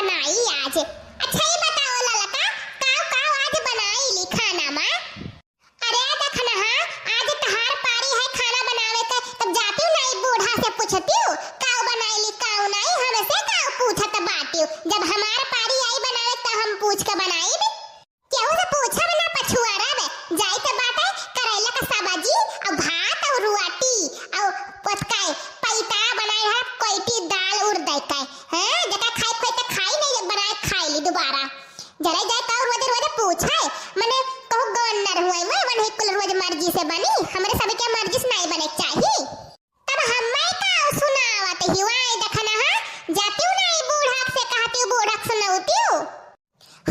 बनाई आज। अच्छा ये बताओ ललका, काव काव आज बनाई ली खाना में? अरे देखना हाँ, आज तहार पारी है खाना बनावे के, तब जाती हूँ नहीं बूढ़ा से पूछती हूँ काव बनाई ली काव नहीं, हमसे काव पूछत बाटी हूँ। जब हमार पारी आई बनावे तो हम पूछ के बनाई भी, केहू से पूछा ना पछुआरा बे। जाई तो बात है करेला का सब्जी और भात और रोटी और पतकाई पैता बनाई है, कोईटी दाल उड़ दे के हैं, जगह खाई खोई तो खाई नहीं बनाए खाई ली दोबारा। जरा जाए तो रोज रोज पूछा है मने कहू गवर्नर हुए मैं वन ही कुल रोज मर्जी से बनी, हमरे सब के मर्जी से नहीं बने चाहिए। तब हम्मे का सुनावत ही वाई देखना हां, जाती हूं नहीं बूढ़ा से कहती हूं बूढ़ा सुनावती हूं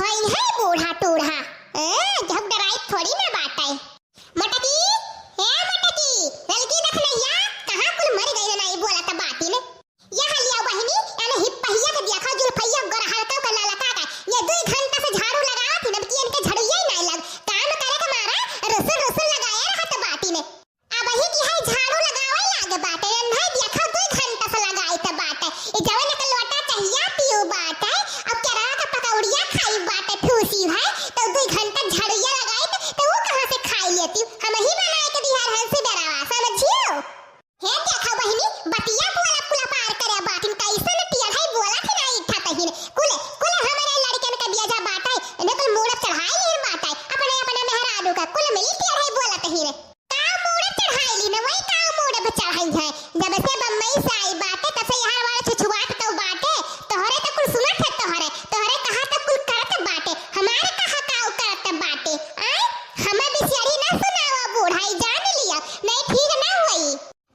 होई है बूढ़ा टूढ़ा जब डराई थोड़ी ना बात है। मटकी ए मटकी ललकी देखनैया कहां कुल मर गई नहीं बोला त बाती ने, यह लिया बहिनी यानी हिप्पहिया के देखा जुल्फैया गरहल का ललका का ये 2 घंटा से झाड़ू लगावा थी नबकी इनके झड़ुइया ही नहीं लग काम करे के मारा रसुल रसुल लगाया रहत बाटी ने। अब ही की है झाड़ू लगावे लागे बाटे नहीं देखा 2 घंटा से लगाई त बाटे ये जवन के लोटा चाहिए पियो बाटे, अब केरा का पकौड़िया खाई बाटे ठूसी है तो 2 घंटा झाड़ुइया लगाई तो वो कहां से खाई लेती हम ही बनाए के दिहार हंसी डरावा समझियो। हे देखा बहिनी बतिया बोला पुला पार करे बाटिन कैसे न टिया है बोला कि नहीं इठा कहिन कुले कुले हमारे लड़कन का बियाह जा बाटा है ने कुल मूड़ चढ़ाई ली बाटा है अपने अपने मेहरारू का कुल मिली टिया है बोला कहिन का मूड़ चढ़ाई ली न वही का मूड़ पे चढ़ाई है। जब से बम्बई से आई बाटे तब से यहां वाले छुछुआत तो बाटे तोहरे तो कुल सुनत है तोहरे तोहरे कहा तो कुल करत बाटे हमारे कहा का करत बाटे आय हमें बिचारी ना सुनावा बूढ़ाई जान लिया नहीं ठीक ना हुई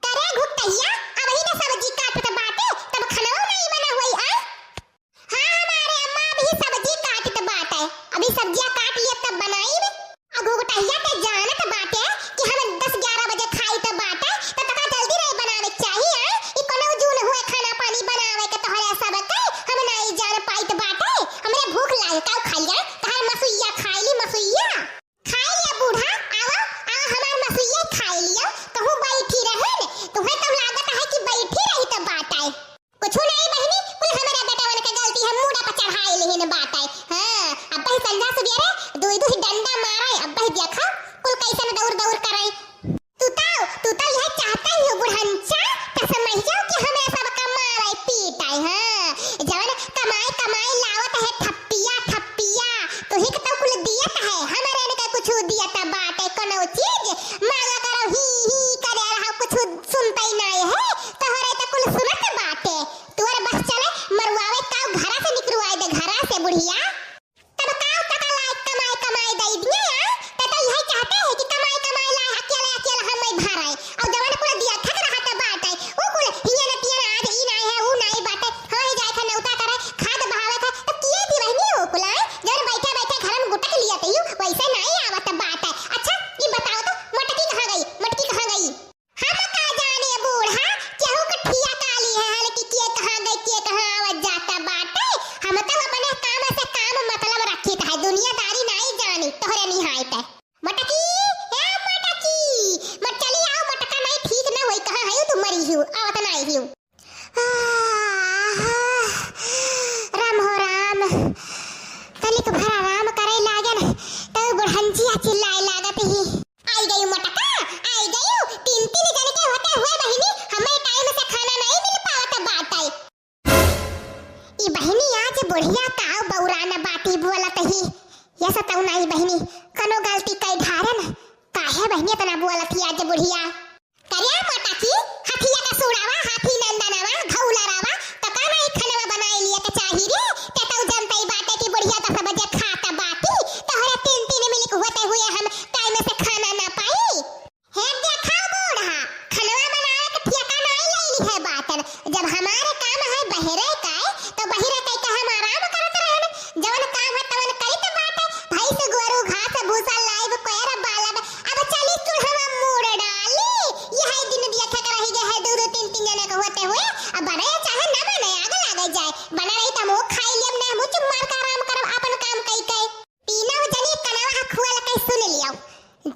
करे घुटैया अब ही ना सब्जी काटत बाटे तब खाना नहीं बना हुई आ। हां हमारे अम्मा भी सब्जी काटत बाटे अभी सब्जियां काट लिया तब बनाई में अब घुटैया के जानत बाटे कि हम 10-11 बजे खाई त बाटे त तका जल्दी नहीं बनावे चाहिए ई कोनो जून हुए खाना पानी बनावे के तोहरे सब के हम नहीं जान पाइत बाटे हमरे भूख लागे का खाई जा तहार मसुइया खाई ली मसुइया खाई लिया बूढ़ा आओ आओ हमार मसुइया खाई लिया कहूं बैठी रहे ने तुम्हें तो लागत है कि बैठी रही त बात है कुछ नहीं बहनी कुल हमारे बेटावन के गलती है मूड़ा पर चढ़ाई लेहिन बात है। हां अब ही संजा सुबेरे दुई दुई डंडा मारे अब ही देखा कुल कैसे दौड़ दौड़ करे तू तो यह चाहता ही हो बुढ़ंचा त समझ जाओ कि हमें सब कमाए पीटाई हां जवन कमाई कमाई लावत है थप्पिया थप्पिया तो ही तो कुल दियत है हमारे ने कुछ दियत बात है कोनो चीज मांगा करो ही करे रहा कुछ सुनता ही नहीं है तोहरे तो कुल सुनत बाटे तोर बस चले मरवावे का घरा से निकलवाए दे घरा से बुढ़िया तब काव तक लायक कमाई कमाई दई दिया तो यह चाहते हैं कि कमाई कमाई ला अकेले अकेले हम नहीं भराए और जवान कुल दिया थक रहा था बात है वो कुल हिया न तिया आज ई नहीं है वो नहीं बात है हां ही जाए था नौता करे खाद बहावे था तो किए दी बहनी हो कुल जन बैठे बैठे घर में गुटक लिया तई वैसे नहीं आवत बात है। अच्छा ये बताओ तो मटकी कहां गई हम का जाने बूढ़ा केहू के ठिया काली है हाल की के कहां गई के कहां आवत जाता बात है हम तो अपने काम से काम मतलब रखी है दुनियादारी नहीं जानी तोहरे नहीं हाय है। मटकी ए मटकी मत चली आओ मटका नहीं ठीक ना होई कहां है तू मरी हूं आवत नहीं हूं राम हो राम तनिक भरा राम करे लागन तो बुढ़ंचिया चिल्लाए लागत ही आई गई मटका आई गई तीन जन के होते हुए बहिनी हमें टाइम से खाना नहीं मिल पावत बात है ई बहिनी आज बुढ़िया काव बौराना बाटी बोलत ही ये सताऊ नहीं बहिनी कनो गलती कई धारन काहे बहिनी तना बोलत ही आज बुढ़िया करिया मटकी हथिया का सुड़ावा हाथी नंदनवा घौलरावा तो का नहीं खाना बनाई लिया के चाही रे ते तो जनता ही बाटे की बुढ़िया तो सब जे खाता बाटी तोहरे 3 मिनट होते हुए हम टाइम से खाना ना पाई हे देखा बूढ़ा खाना बनाए के ठेका नहीं लेली है बात जब हमारे काम है बहरे का तो बहिरे का हम आराम करत रहन जवन काम है तवन करी तो बात है भाई से गोरू घास भूसा लाइव कोयरा बाला अब चली तू हम मूड़ डाली यह दिन देखे कर रही है 2-3 जने को होते हुए अब बने चाहे ना बने आगे लागे जाए बना रही त मो खाई लियम ना मुझ मार का आराम करब अपन काम कई कई तीनों जनी कनावा खुआल कई सुन लियो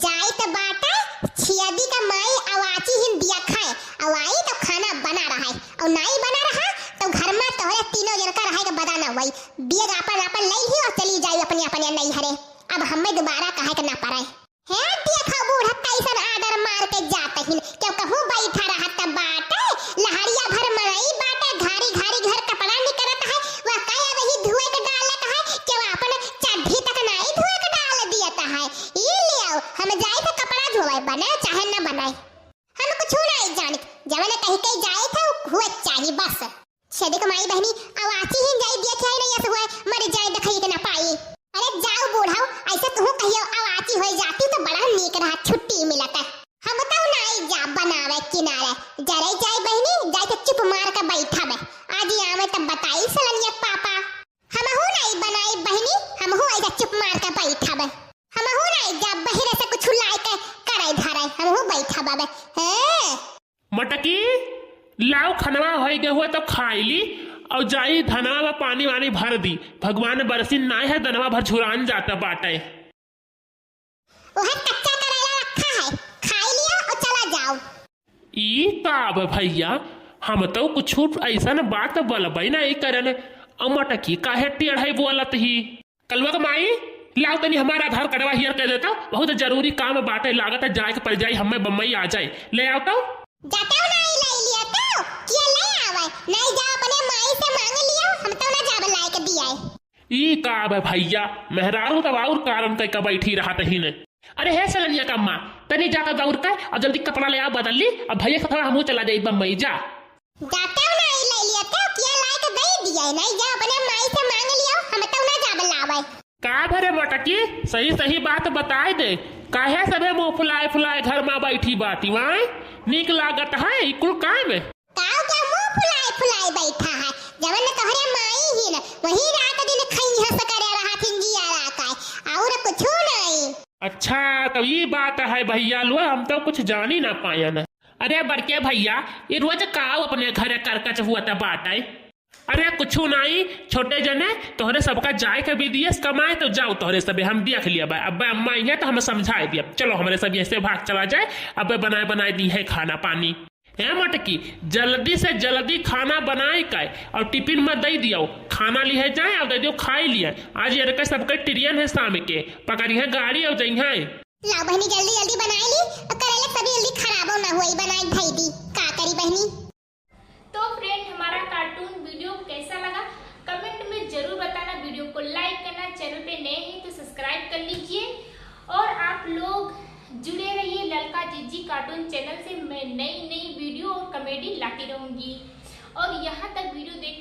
जाई त बाटा छियादी का माई आवाची हिंदिया खाए अवाई तो खाना बना रहा है और नहीं बना रहा तो घर में वही बेग अपन अपन लई ही और चली जाई अपने अपने नहीं हरे। अब हमें दोबारा कहे के ना पड़े। है देखा बूढ़ा कैसन आदर मार के जात हिन क्यों कहूं बैठा रहत बाटे लहरिया भर मरई बाटे घारी घारी घर कपड़ा निकलत है वह काया वही धुए के डालत है क्यों अपन चड्ढी तक नहीं धुए के डाल दियत है। ई ले आओ हम जाए तो कपड़ा धोए बने चाहे न बनाए हम कुछ नहीं जानित जवन कहीं कहीं जाए था हुए चाहिए बस। छेदी कमाई बहनी आवाची ही जाई देखे नहीं ऐसे हुए मर जाए दिखाई के ना पाई। अरे जाओ बूढ़ाओ ऐसे तू कहियो आवाची हो जाती तो बड़ा नीक रहा छुट्टी मिलता। हम बताओ नहीं जा बनावे किनारे जरे जाए बहनी जाए तो चुप मार के बैठा बे आज आवे तब बताई सलनिया पापा हम हो नहीं बनाई बहनी हम हो ऐसा चुप मार के बैठा बे हम हो नहीं जा बहिरे से कुछ लाई के करे धरे हम हो बैठा बाबे। हैं मटकी लाओ खनवा हो गए हुआ तो खाई ली और जाई धनवा में पानी वानी भर दी भगवान बरसी ना है धनवा भर झुरान जाता बाटे। वह कच्चा करेला रखा है खाई लिया और चला जाओ। ई काब भैया हम तो कुछ ऐसा न बात बोलबई ना करन मटकी काहे टेढ़ई बोलत ही कलवा के माई लाओ तनी हमारा आधार कार्डवा हियर कर देता बहुत जरूरी काम बाटे लागत है जाए के पड़ जाए हमें बम्बई आ जाए ले आओ तो जाता नहीं ले लिया तो क्या ले आवे नहीं जा अपने माई से मांग लियो हम तो ना जाब लाए के दिया ई काब भैया मेहरारू तो और कारण तय का बैठी रहा तही ने। अरे है सलनिया का माँ तनी जाकर दौड़ कर और जल्दी कपड़ा ले आ बदल ली अब भैया के थोड़ा हम चला जाए बम्बई जा। जाता नहीं ले लिया तो क्या लाए के दे दिया नहीं जा अपने माई से मांग लियो हम तो ना जाब लावे। का भरे मटकी सही सही बात बताए दे काहे सबे मुंह फुलाए फुलाए घर में बैठी बाती वहाँ नीक लागत है कुल काय में काऊ क्या मुंह फुलाए फुलाए बैठा है जवन तोहरे माई ही न वही रात दिन खई हंस करे रहा थिन जिया राका और कुछ नहीं। अच्छा तो ये बात है भैया लो हम तो कुछ जान ही ना पाया ना। अरे बड़के भैया ये रोज काऊ अपने घर करकच हुआ था बात है। अरे कुछ नहीं छोटे जने तोहरे सबका जाए के भी दिए कमाए तो जाओ तोहरे सब हम देख लिया भाई अब अम्मा आई है तो हमें समझाए दिया चलो हमारे सब ऐसे भाग चला जाए अब बनाए बनाए दी है खाना पानी है मटकी जल्दी से जल्दी खाना बनाए का और टिफिन में दे दियो खाना लिए जाए और दे दियो खाई लिया आज ये का सबका ट्रेन है शाम के पकड़ी है गाड़ी और जाइ है ला बहनी जल्दी जल्दी बनाई ली और करेले सभी जल्दी खराब ना हुई बनाई भाई दी का करी बहनी। तो फ्रेंड हमारा कार्टून वीडियो कैसा लगा कमेंट में जरूर बताना वीडियो को लाइक करना चैनल पे नए हैं तो सब्सक्राइब कर लीजिए और आप लोग जुड़े रहिए ललका जीजी कार्टून चैनल से मैं नई नई वीडियो और कॉमेडी लाती रहूंगी और यहाँ तक वीडियो देख